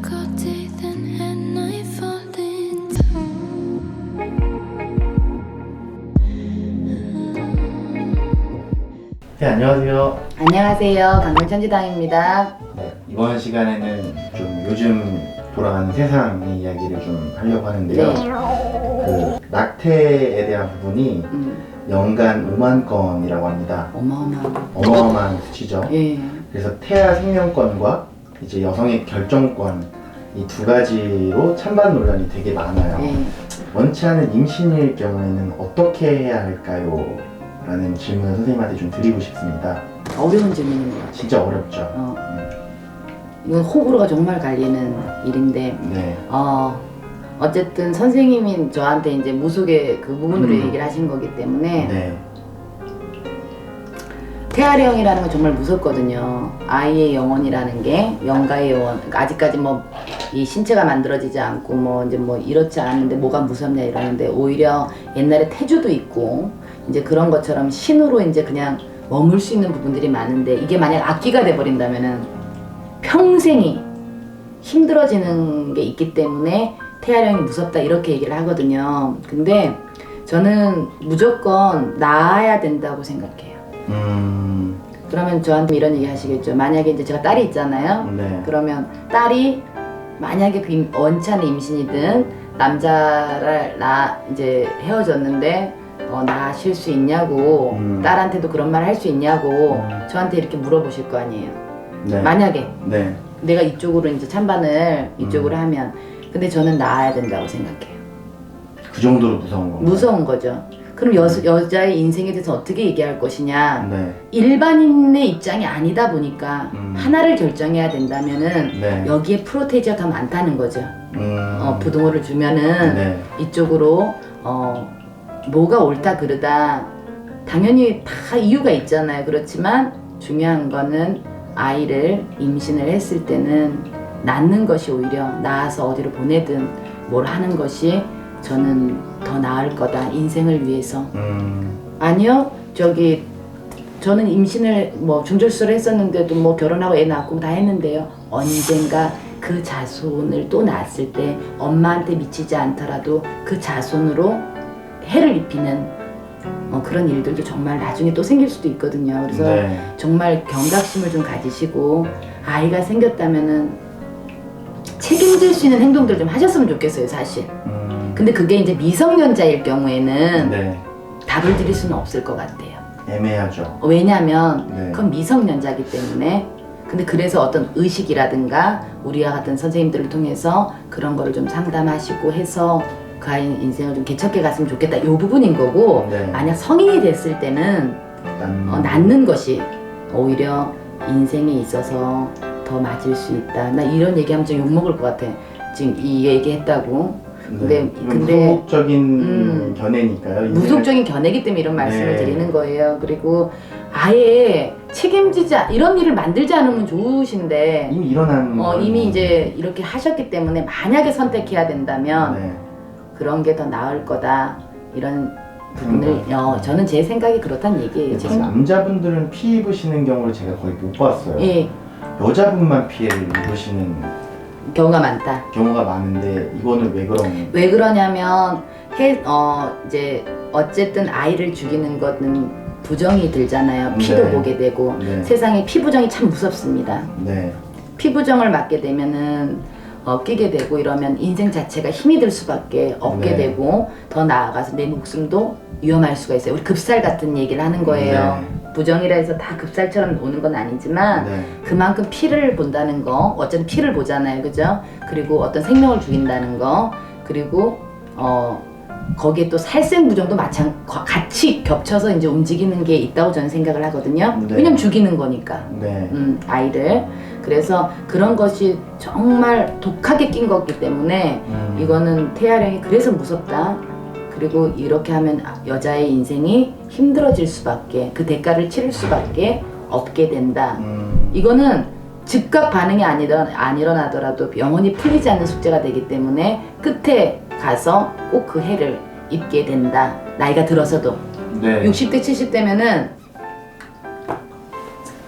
cold teeth and at night falling down. 네, 안녕하세요. 안녕하세요. 강릉천지당입니다. 네, 이번 시간에는 좀 요즘 돌아가는 세상의 이야기를 좀 하려고 하는데요. 그 낙태에 대한 부분이 연간 5만 건이라고 합니다. 어마어마한 수치죠. 예. 그래서 태아 생명권과 이제 여성의 결정권 이 두 가지로 찬반 논란이 되게 많아요. 예. 원치 않은 임신일 경우에는 어떻게 해야 할까요? 라는 질문을 선생님한테 좀 드리고 싶습니다. 어려운 질문인 것 같아요. 진짜 어렵죠. 이건 호불호가 정말 갈리는 일인데, 네. 어쨌든 선생님이 저한테 이제 무속의 그 부분으로 얘기를 하신 거기 때문에, 네. 태아령이라는 건 정말 무섭거든요. 아이의 영혼이라는 게, 영가의 영혼. 그러니까 아직까지 뭐, 이 신체가 만들어지지 않고, 뭐, 이제 뭐, 이렇지 않은데 뭐가 무섭냐 이러는데, 오히려 옛날에 태주도 있고, 이제 그런 것처럼 신으로 이제 그냥 머물 수 있는 부분들이 많은데, 이게 만약 악기가 돼버린다면은, 평생이 힘들어지는 게 있기 때문에, 태아령이 무섭다 이렇게 얘기를 하거든요. 근데 저는 무조건 낳아야 된다고 생각해요. 그러면 저한테 이런 얘기 하시겠죠. 만약에 이제 제가 딸이 있잖아요. 네. 그러면 딸이 만약에 그 원치 않은 임신이든 남자를 이제 헤어졌는데 낳으실 수 있냐고 딸한테도 그런 말 할 수 있냐고 저한테 이렇게 물어보실 거 아니에요. 네. 만약에 네. 내가 이쪽으로 이제 찬반을 이쪽으로 하면 근데 저는 낳아야 된다고 생각해요. 그 정도로 무서운 건가요? 무서운 거죠. 그럼 여자의 인생에 대해서 어떻게 얘기할 것이냐. 네. 일반인의 입장이 아니다 보니까 하나를 결정해야 된다면은 네. 여기에 프로테이지가 더 많다는 거죠. 부동호를 주면은 네. 이쪽으로 뭐가 옳다 그르다 당연히 다 이유가 있잖아요. 그렇지만 중요한 거는 아이를 임신을 했을 때는 낳는 것이 오히려 낳아서 어디로 보내든 뭘 하는 것이 저는 더 나을 거다. 인생을 위해서. 아니요. 저는 임신을 뭐 중절수를 했었는데도 뭐 결혼하고 애 낳고 다 했는데요. 언젠가 그 자손을 또 낳았을 때 엄마한테 미치지 않더라도 그 자손으로 해를 입히는 그런 일들도 정말 나중에 또 생길 수도 있거든요. 그래서 네. 정말 경각심을 좀 가지시고 아이가 생겼다면은 책임질 수 있는 행동들 좀 하셨으면 좋겠어요, 사실. 근데 그게 이제 미성년자일 경우에는 네. 답을 드릴 수는 없을 것 같아요. 애매하죠. 왜냐면 네. 그건 미성년자이기 때문에. 근데 그래서 어떤 의식이라든가 우리와 같은 선생님들을 통해서 그런 거를 좀 상담하시고 해서 그 아이 인생을 좀 개척해 갔으면 좋겠다. 이 부분인 거고 네. 만약 성인이 됐을 때는 낳는 것이 오히려 인생에 있어서 더 맞을 수 있다. 나 이런 얘기하면 좀 욕먹을 것 같아. 지금 이 얘기했다고. 네. 무속적인 견해니까요. 무속적인 견해기 때문에 이런 말씀을 네. 드리는 거예요. 그리고 아예 책임지지 이런 일을 만들지 않으면 좋으신데 이미 일어난 이미 이제 이렇게 하셨기 때문에 만약에 선택해야 된다면 네. 그런 게 더 나을 거다. 이런 부분을 저는 제 생각이 그렇다는 얘기예요. 지금 남자분들은 피 입으시는 경우를 제가 거의 못 봤어요. 예, 여자분만 피해를 입으시는 경우가 많다. 경우가 많은데 이거는 왜 그런? 왜 그러냐면 이제 어쨌든 아이를 죽이는 것은 부정이 들잖아요. 피도 네. 보게 되고 네. 세상에 피부정이 참 무섭습니다. 네. 피부정을 맞게 되면은 끼게 되고 이러면 인생 자체가 힘이 들 수밖에 없게 네. 되고 더 나아가서 내 목숨도 위험할 수가 있어요. 우리 급살 같은 얘기를 하는 거예요. 네. 부정이라 해서 다 급살처럼 오는 건 아니지만 네. 그만큼 피를 본다는 거, 어쨌든 피를 보잖아요, 그죠? 그리고 어떤 생명을 죽인다는 거, 그리고 거기에 또 살생부정도 같이 겹쳐서 이제 움직이는 게 있다고 저는 생각을 하거든요. 네. 왜냐면 죽이는 거니까. 네. 아이를. 그래서 그런 것이 정말 독하게 낀 거기 때문에 이거는 태아령이 그래서 무섭다. 그리고 이렇게 하면 여자의 인생이 힘들어질 수밖에, 그 대가를 치를 수밖에 없게 된다. 이거는 즉각 반응이 안 일어나더라도 영원히 풀리지 않는 숙제가 되기 때문에 끝에 가서 꼭 그 해를 입게 된다. 나이가 들어서도. 네. 60대, 70대면은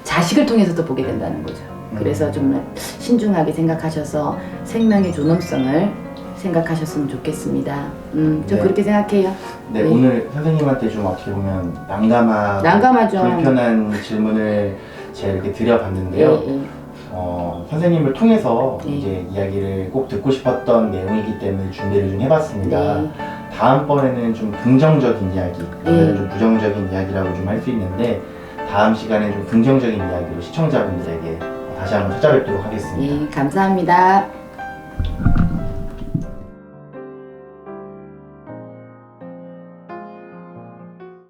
자식을 통해서도 보게 된다는 거죠. 그래서 좀 신중하게 생각하셔서 생명의 존엄성을 생각하셨으면 좋겠습니다. 저 네. 그렇게 생각해요. 네, 네. 오늘 선생님한테 좀 어떻게 보면 난감하죠. 불편한 질문을 제가 이렇게 드려봤는데요. 예, 예. 선생님을 통해서 네. 이제 이야기를 꼭 듣고 싶었던 내용이기 때문에 준비를 좀 해봤습니다. 네. 다음번에는 좀 긍정적인 이야기, 네. 오늘은 좀 부정적인 이야기라고 좀 할 수 있는데 다음 시간에 좀 긍정적인 이야기로 시청자분들에게 다시 한번 찾아뵙도록 하겠습니다. 예, 감사합니다.